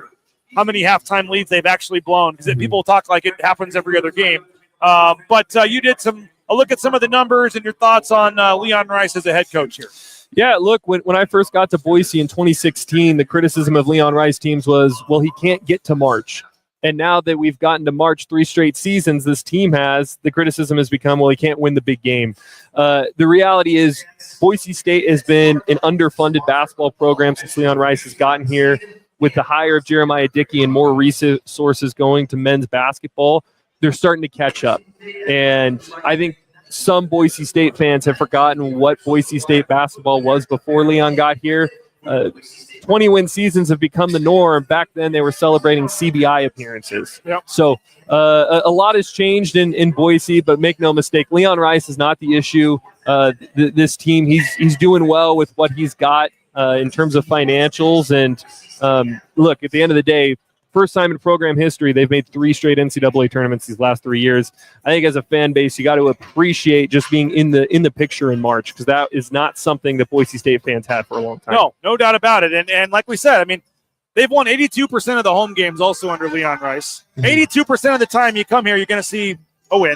how many halftime leads they've actually blown, because people talk like it happens every other game. But you did a look at some of the numbers and your thoughts on Leon Rice as a head coach here. Yeah, look, when I first got to Boise in 2016, the criticism of Leon Rice teams was, well, he can't get to March. And now that we've gotten to March 3 straight seasons, this team has, the criticism has become, well, he can't win the big game. The reality is Boise State has been an underfunded basketball program since Leon Rice has gotten here. With the hire of Jeremiah Dickey and more resources going to men's basketball, they're starting to catch up. And I think some Boise State fans have forgotten what Boise State basketball was before Leon got here. 20-win seasons have become the norm. Back then, they were celebrating CBI appearances. Yep. So a lot has changed in Boise, but make no mistake, Leon Rice is not the issue. This team, he's doing well with what he's got in terms of financials. And look, at the end of the day, first time in program history, they've made 3 straight NCAA tournaments these last 3 years. I think as a fan base, you got to appreciate just being in the picture in March, because that is not something that Boise State fans had for a long time. No doubt about it. And like we said, I mean, they've won 82% of the home games also under Leon Rice. 82% of the time you come here, you're going to see a win.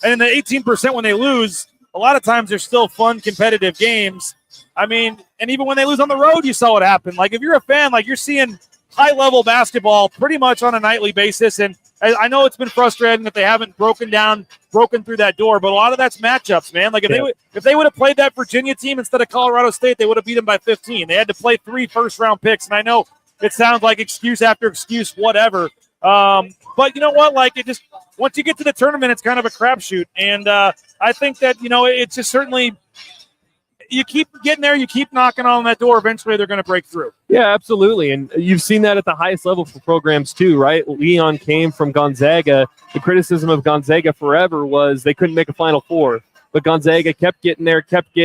And in the 18% when they lose, a lot of times they're still fun, competitive games. I mean, and even when they lose on the road, you saw what happened. Like, if you're a fan, like, you're seeing high-level basketball pretty much on a nightly basis. And I know it's been frustrating that they haven't broken through that door, but a lot of that's matchups, man. Like, if they would have played that Virginia team instead of Colorado State, they would have beat them by 15. They had to play 3 first-round picks, and I know it sounds like excuse after excuse, whatever. But you know what? Like, it just, once you get to the tournament, it's kind of a crapshoot. And I think that, it's just certainly – you keep getting there, you keep knocking on that door, eventually they're going to break through. Yeah, absolutely. And you've seen that at the highest level for programs too, right? Leon came from Gonzaga. The criticism of Gonzaga forever was they couldn't make a Final Four. But Gonzaga kept getting there, kept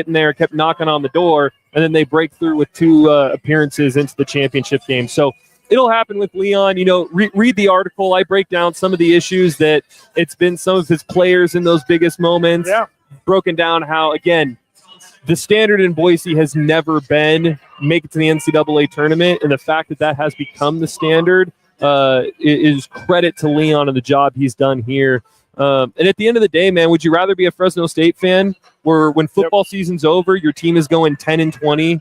knocking on the door, and then they break through with 2 appearances into the championship game. So it'll happen with Leon. Read the article. I break down some of the issues that it's been some of his players in those biggest moments. Yeah. Broken down how, again, the standard in Boise has never been make it to the NCAA tournament, and the fact that has become the standard is credit to Leon and the job he's done here. And at the end of the day, man, would you rather be a Fresno State fan where when football season's over, your team is going 10-20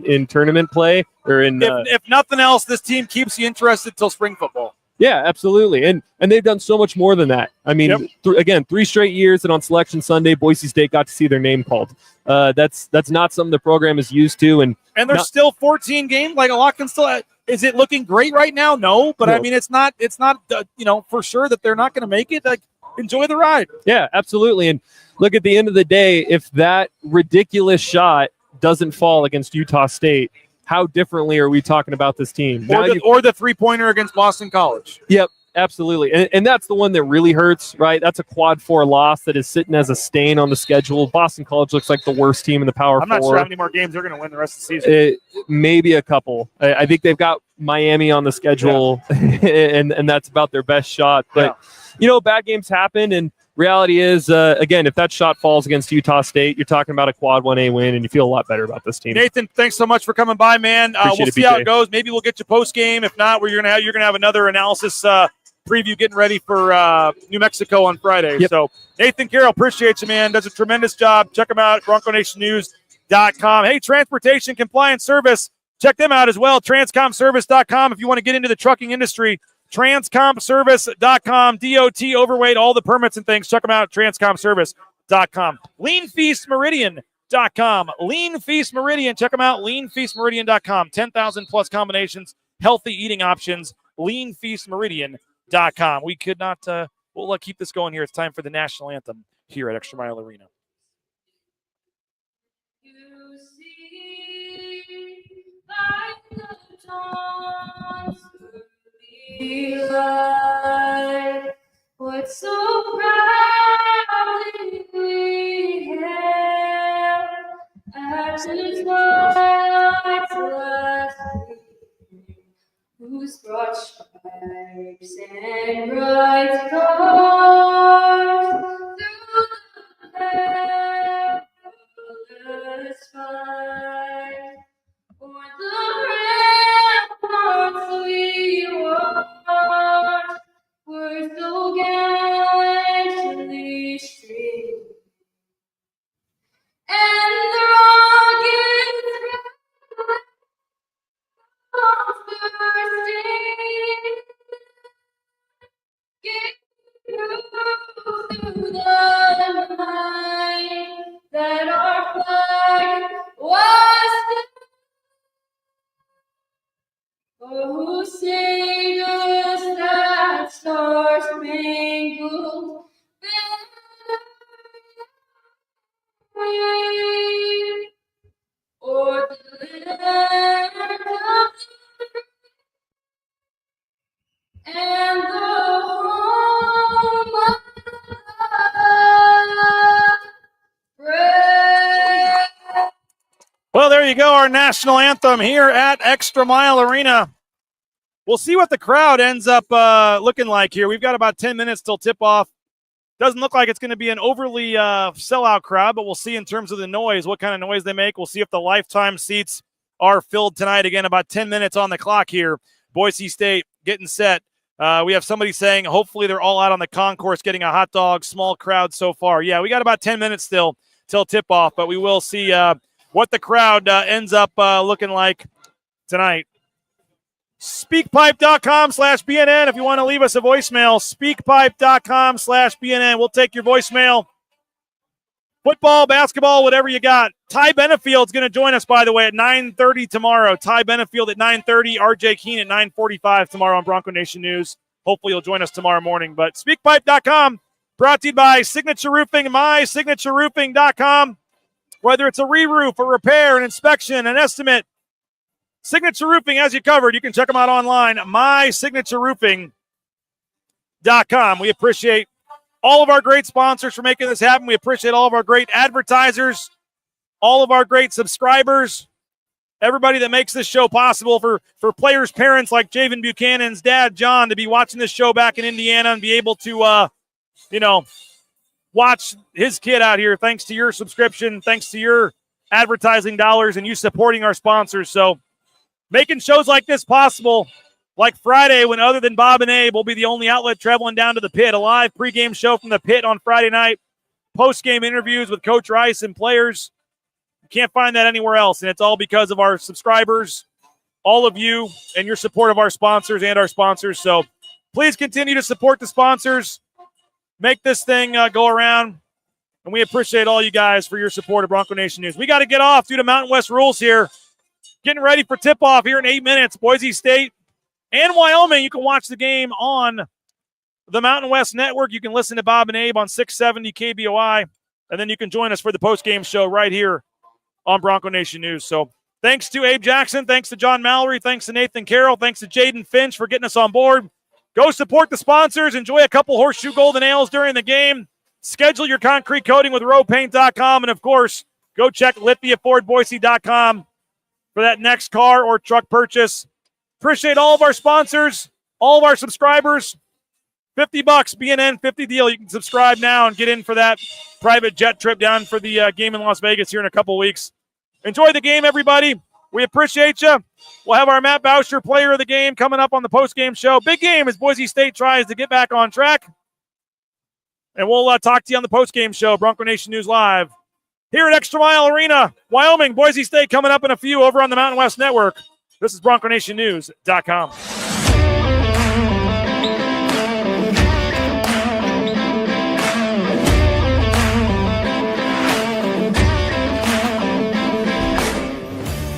in tournament play? Or if nothing else, this team keeps you interested till spring football. Yeah, absolutely. And they've done so much more than that. I mean, again, 3 straight years that on Selection Sunday, Boise State got to see their name called. That's not something the program is used to. And there's still 14 games. Like, a lot can still – is it looking great right now? No. But, no. I mean, it's not for sure that they're not going to make it. Like, enjoy the ride. Yeah, absolutely. And look, at the end of the day, if that ridiculous shot doesn't fall against Utah State, how differently are we talking about this team? Or the three-pointer against Boston College. Yep, absolutely. And that's the one that really hurts, right? That's a quad 4 loss that is sitting as a stain on the schedule. Boston College looks like the worst team in the Power 4. I'm not sure how many more games they're going to win the rest of the season. Maybe a couple. I think they've got Miami on the schedule, and that's about their best shot. But, bad games happen, and reality is, again, if that shot falls against Utah State, you're talking about a quad 1A win, and you feel a lot better about this team. Nathan, thanks so much for coming by, man. We'll see how it goes. Maybe we'll get you post game. If not, you're gonna have another analysis preview getting ready for New Mexico on Friday. Yep. So Nathan Carroll, appreciate you, man. Does a tremendous job. Check him out at BroncoNationNews.com. Hey, Transportation Compliance Service, check them out as well. TranscomService.com if you want to get into the trucking industry. TranscomService.com, DOT, overweight, all the permits and things. Check them out at TranscomService.com. Lean Feast Meridian.com. Lean Feast Meridian. Check them out. LeanFeastMeridian.com. 10,000 plus combinations, healthy eating options. LeanFeastMeridian.com. We could not, we'll keep this going here. It's time for the national anthem here at ExtraMile Arena. You see by the dawn's early light what so proudly we hailed as the twilight's last gleaming, whose broad stripes and bright colors through the perilous fight o'er the ramparts we watched were so gallantly streaming, and the rockets bursting through the night that our flag was who saved us that star-spangled banner o'er the land of and the home of praise. Well, there you go, our national anthem here at ExtraMile Arena. We'll see what the crowd ends up looking like here. We've got about 10 minutes till tip-off. Doesn't look like it's going to be an overly sellout crowd, but we'll see in terms of the noise, what kind of noise they make. We'll see if the lifetime seats are filled tonight. Again, about 10 minutes on the clock here. Boise State getting set. We have somebody saying hopefully they're all out on the concourse getting a hot dog. Small crowd so far. Yeah, we got about 10 minutes still till tip-off, but we will see what the crowd ends up looking like tonight. Speakpipe.com/BNN if you want to leave us a voicemail. Speakpipe.com/BNN. We'll take your voicemail. Football, basketball, whatever you got. Ty Benefield's going to join us, by the way, at 9:30 tomorrow. Ty Benefield at 9:30, RJ Keene at 9:45 tomorrow on Bronco Nation News. Hopefully you'll join us tomorrow morning. But speakpipe.com, brought to you by Signature Roofing, mysignatureroofing.com. Whether it's a re-roof, a repair, an inspection, an estimate, Signature Roofing has you covered. You can check them out online, mysignatureroofing.com. We appreciate all of our great sponsors for making this happen. We appreciate all of our great advertisers, all of our great subscribers, everybody that makes this show possible, for players' parents like Javen Buchanan's dad, John, to be watching this show back in Indiana and be able to, watch his kid out here thanks to your subscription, thanks to your advertising dollars and you supporting our sponsors. So making shows like this possible, like Friday when other than Bob and Abe will be the only outlet traveling down to the pit, a live pregame show from the pit on Friday night, post-game interviews with Coach Rice and players. You can't find that anywhere else, and it's all because of our subscribers, all of you, and your support of our sponsors and our sponsors. So please continue to support the sponsors. Make this thing go around, and we appreciate all you guys for your support of Bronco Nation News. We got to get off due to Mountain West rules here. Getting ready for tip-off here in 8 minutes. Boise State and Wyoming. You can watch the game on the Mountain West Network. You can listen to Bob and Abe on 670 KBOI, and then you can join us for the post-game show right here on Bronco Nation News. So Thanks to Abe Jackson. Thanks to John Mallory. Thanks to Nathan Carroll. Thanks to Jaden Finch for getting us on board. Go support the sponsors. Enjoy a couple Horseshoe Golden Ales during the game. Schedule your concrete coating with rowpaint.com. And, of course, go check LithiaFordBoise.com for that next car or truck purchase. Appreciate all of our sponsors, all of our subscribers. $50 BNN 50 deal. You can subscribe now and get in for that private jet trip down for the game in Las Vegas here in a couple weeks. Enjoy the game, everybody. We appreciate you. We'll have our Matt Boucher player of the game coming up on the post-game show. Big game as Boise State tries to get back on track. And we'll talk to you on the post-game show, Bronco Nation News Live. Here at ExtraMile Arena, Wyoming, Boise State coming up in a few over on the Mountain West Network. This is BroncoNationNews.com.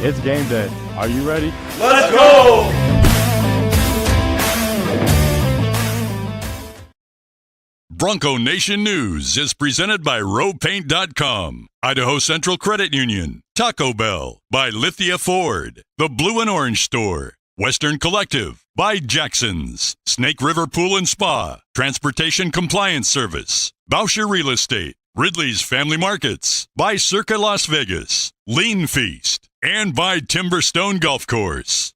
It's game day. Are you ready? Let's go! Bronco Nation News is presented by rowpaint.com, Idaho Central Credit Union, Taco Bell, by Lithia Ford, the Blue and Orange Store, Western Collective, by Jackson's, Snake River Pool and Spa, Transportation Compliance Service, Boucher Real Estate, Ridley's Family Markets, by Circa Las Vegas, Lean Feast, and by Timberstone Golf Course.